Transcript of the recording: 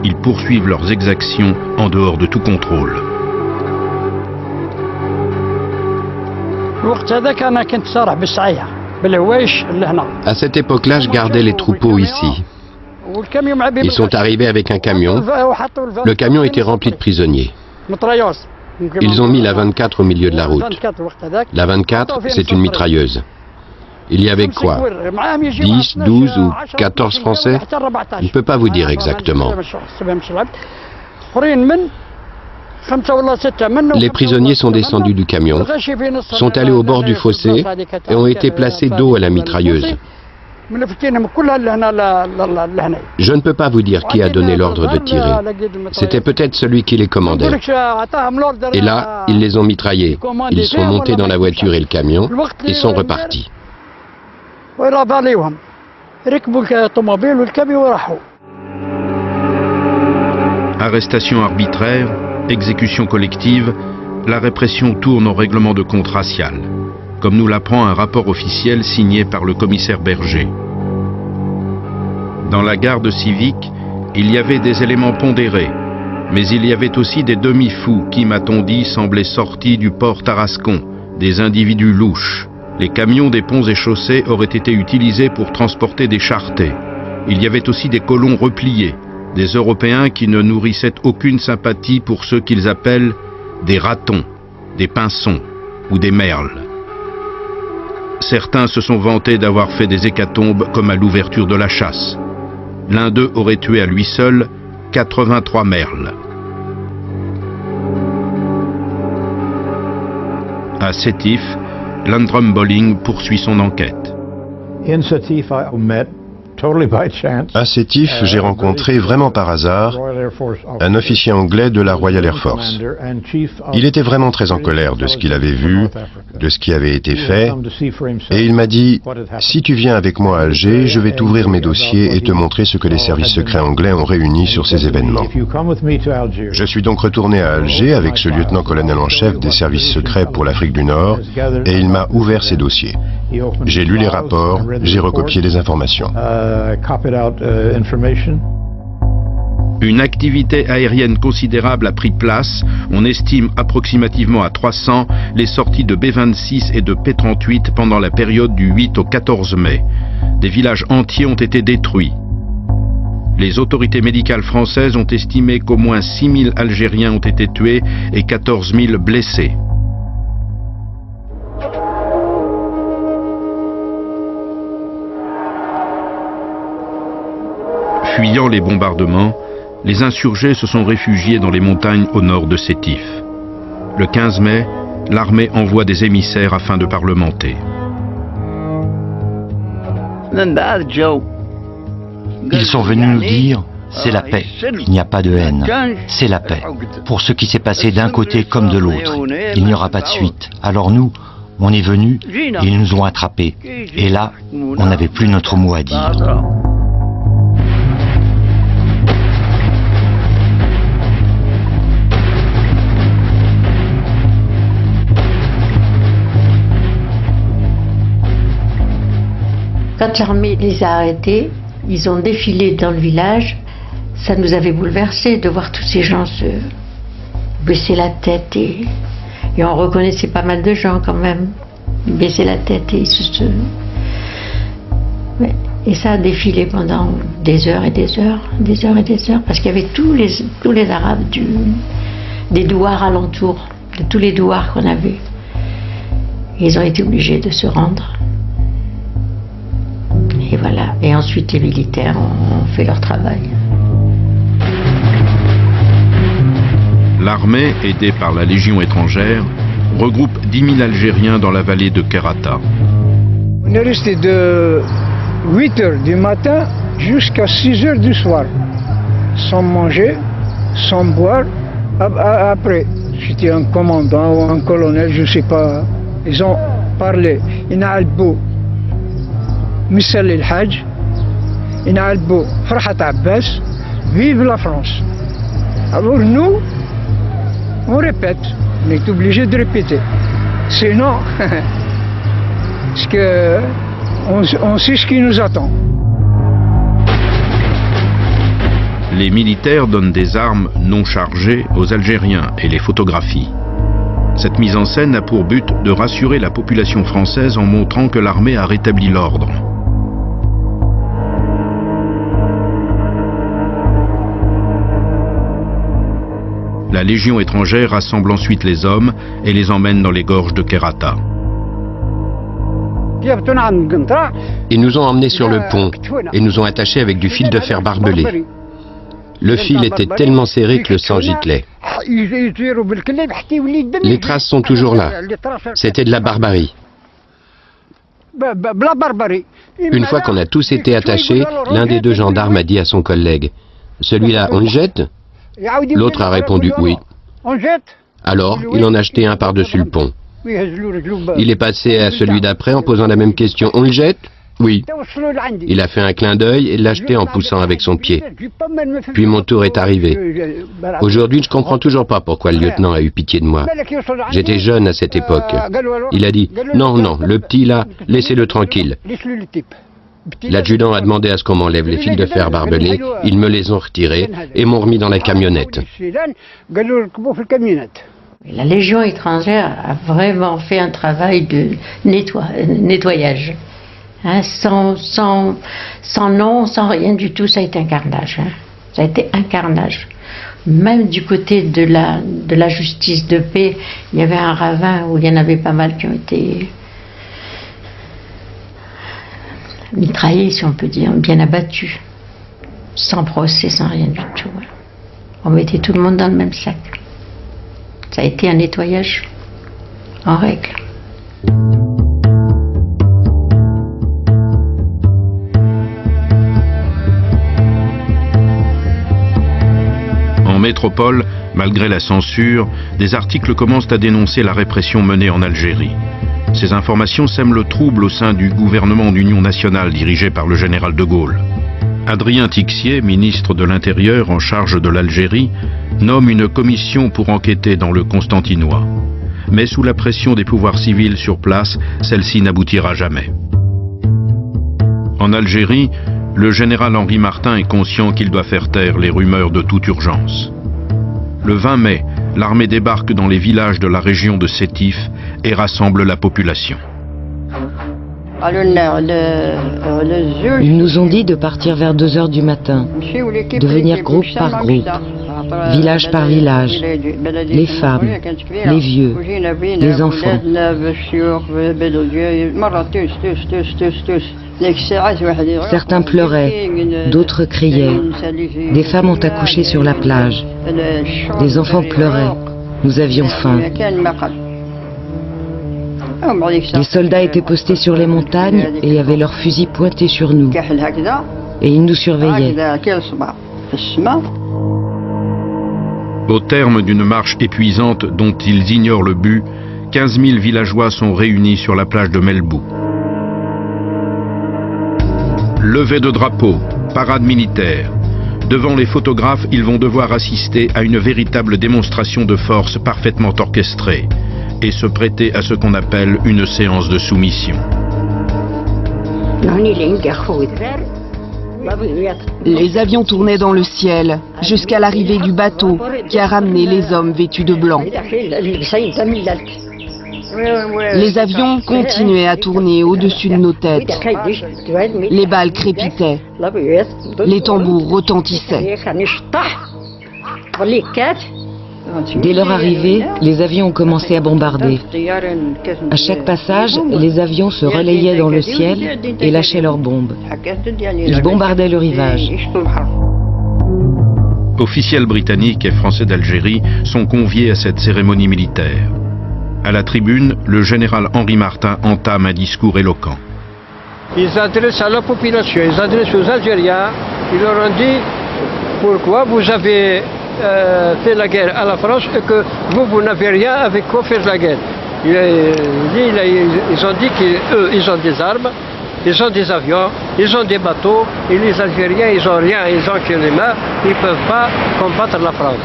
ils poursuivent leurs exactions en dehors de tout contrôle. À cette époque-là, je gardais les troupeaux ici. Ils sont arrivés avec un camion. Le camion était rempli de prisonniers. Ils ont mis la 24 au milieu de la route. La 24, c'est une mitrailleuse. Il y avait quoi? 10, 12 ou 14 Français? Je ne peux pas vous dire exactement. Les prisonniers sont descendus du camion, sont allés au bord du fossé et ont été placés dos à la mitrailleuse. Je ne peux pas vous dire qui a donné l'ordre de tirer. C'était peut-être celui qui les commandait. Et là, ils les ont mitraillés. Ils sont montés dans la voiture et le camion et sont repartis. Arrestation arbitraire, exécution collective, la répression tourne au règlement de compte racial, comme nous l'apprend un rapport officiel signé par le commissaire Berger. Dans la garde civique, il y avait des éléments pondérés, mais il y avait aussi des demi-fous qui, m'a-t-on dit, semblaient sortis du port Tarascon, des individus louches. Les camions des ponts et chaussées auraient été utilisés pour transporter des charretés. Il y avait aussi des colons repliés, des Européens qui ne nourrissaient aucune sympathie pour ceux qu'ils appellent des ratons, des pinsons ou des merles. Certains se sont vantés d'avoir fait des hécatombes comme à l'ouverture de la chasse. L'un d'eux aurait tué à lui seul 83 merles. À Sétif, Landrum Bolling poursuit son enquête. À Sétif, j'ai rencontré vraiment par hasard un officier anglais de la Royal Air Force. Il était vraiment très en colère de ce qu'il avait vu, de ce qui avait été fait, et il m'a dit « Si tu viens avec moi à Alger, je vais t'ouvrir mes dossiers et te montrer ce que les services secrets anglais ont réuni sur ces événements. » Je suis donc retourné à Alger avec ce lieutenant-colonel en chef des services secrets pour l'Afrique du Nord, et il m'a ouvert ses dossiers. J'ai lu les rapports, j'ai recopié les informations. Une activité aérienne considérable a pris place. On estime approximativement à 300 les sorties de B-26 et de P-38 pendant la période du 8 au 14 mai. Des villages entiers ont été détruits. Les autorités médicales françaises ont estimé qu'au moins 6 000 Algériens ont été tués et 14 000 blessés. Fuyant les bombardements, les insurgés se sont réfugiés dans les montagnes au nord de Sétif. Le 15 mai, l'armée envoie des émissaires afin de parlementer. Ils sont venus nous dire « c'est la paix, il n'y a pas de haine, c'est la paix. Pour ce qui s'est passé d'un côté comme de l'autre, il n'y aura pas de suite. Alors nous, on est venus et ils nous ont attrapés. Et là, on n'avait plus notre mot à dire. » Quand l'armée les a arrêtés, ils ont défilé dans le village. Ça nous avait bouleversés de voir tous ces gens se baisser la tête et on reconnaissait pas mal de gens quand même. Ils baissaient la tête et et ça a défilé pendant des heures et des heures, des heures et des heures, parce qu'il y avait tous les Arabes des douars alentours, de tous les douars qu'on avait. Et ils ont été obligés de se rendre. Et voilà. Et ensuite, les militaires ont fait leur travail. L'armée, aidée par la Légion étrangère, regroupe 10 000 Algériens dans la vallée de Kerata. On est resté de 8 h du matin jusqu'à 6 h du soir, sans manger, sans boire. Après, j'étais un commandant ou un colonel, je ne sais pas. Ils ont parlé. Inalbo Missal el Hajj, Inalbo Farhat Abbas, vive la France. Alors nous, on répète, on est obligé de répéter. Sinon, parce que on sait ce qui nous attend. les militaires donnent des armes non chargées aux Algériens et les photographient. Cette mise en scène a pour but de rassurer la population française en montrant que l'armée a rétabli l'ordre. La Légion étrangère rassemble ensuite les hommes et les emmène dans les gorges de Kerata. Ils nous ont emmenés sur le pont et nous ont attachés avec du fil de fer barbelé. Le fil était tellement serré que le sang giclait. Les traces sont toujours là. C'était de la barbarie. Une fois qu'on a tous été attachés, l'un des deux gendarmes a dit à son collègue « Celui-là, on le jette ?» L'autre a répondu « Oui ». Alors, il en a jeté un par-dessus le pont. Il est passé à celui d'après en posant la même question « On le jette ?» Oui. Il a fait un clin d'œil et l'a jeté en poussant avec son pied. Puis mon tour est arrivé. Aujourd'hui, je ne comprends toujours pas pourquoi le lieutenant a eu pitié de moi. J'étais jeune à cette époque. Il a dit « Non, non, le petit là, laissez-le tranquille ». L'adjudant a demandé à ce qu'on m'enlève les fils de fer barbelés. Ils me les ont retirés et m'ont remis dans la camionnette. La Légion étrangère a vraiment fait un travail de nettoyage. Hein, sans nom, sans rien du tout, ça a été un carnage. Hein. Ça a été un carnage. Même du côté de la justice de paix, il y avait un ravin où il y en avait pas mal qui ont été mitraillés, si on peut dire, bien abattus. Sans procès, sans rien du tout. Hein. On mettait tout le monde dans le même sac. Ça a été un nettoyage en règle. En métropole, malgré la censure, des articles commencent à dénoncer la répression menée en Algérie. Ces informations sèment le trouble au sein du gouvernement d'union nationale dirigé par le général de Gaulle. Adrien Tixier, ministre de l'Intérieur en charge de l'Algérie, nomme une commission pour enquêter dans le Constantinois. Mais sous la pression des pouvoirs civils sur place, celle-ci n'aboutira jamais. En Algérie, le général Henri Martin est conscient qu'il doit faire taire les rumeurs de toute urgence. Le 20 mai, l'armée débarque dans les villages de la région de Sétif et rassemble la population. Ils nous ont dit de partir vers 2 heures du matin, de venir groupe par groupe, village par village, les femmes, les vieux, les enfants. Certains pleuraient, d'autres criaient. Des femmes ont accouché sur la plage. Des enfants pleuraient. Nous avions faim. Les soldats étaient postés sur les montagnes et avaient leurs fusils pointés sur nous. Et ils nous surveillaient. Au terme d'une marche épuisante dont ils ignorent le but, 15 000 villageois sont réunis sur la plage de Melbou. Levée de drapeau, parade militaire. Devant les photographes, ils vont devoir assister à une véritable démonstration de force parfaitement orchestrée et se prêter à ce qu'on appelle une séance de soumission. Les avions tournaient dans le ciel jusqu'à l'arrivée du bateau qui a ramené les hommes vêtus de blanc. Les avions continuaient à tourner au-dessus de nos têtes. Les balles crépitaient. Les tambours retentissaient. Dès leur arrivée, les avions ont commencé à bombarder. À chaque passage, les avions se relayaient dans le ciel et lâchaient leurs bombes. Ils bombardaient le rivage. Officiels britanniques et français d'Algérie sont conviés à cette cérémonie militaire. À la tribune, le général Henri Martin entame un discours éloquent. Ils s'adressent à la population, ils s'adressent aux Algériens, ils leur ont dit pourquoi vous avez fait la guerre à la France et que vous n'avez rien avec quoi faire la guerre. Ils ont dit qu'eux, ils ont des armes, ils ont des avions, ils ont des bateaux, et les Algériens, ils n'ont rien, ils ont que les mains, ils ne peuvent pas combattre la France.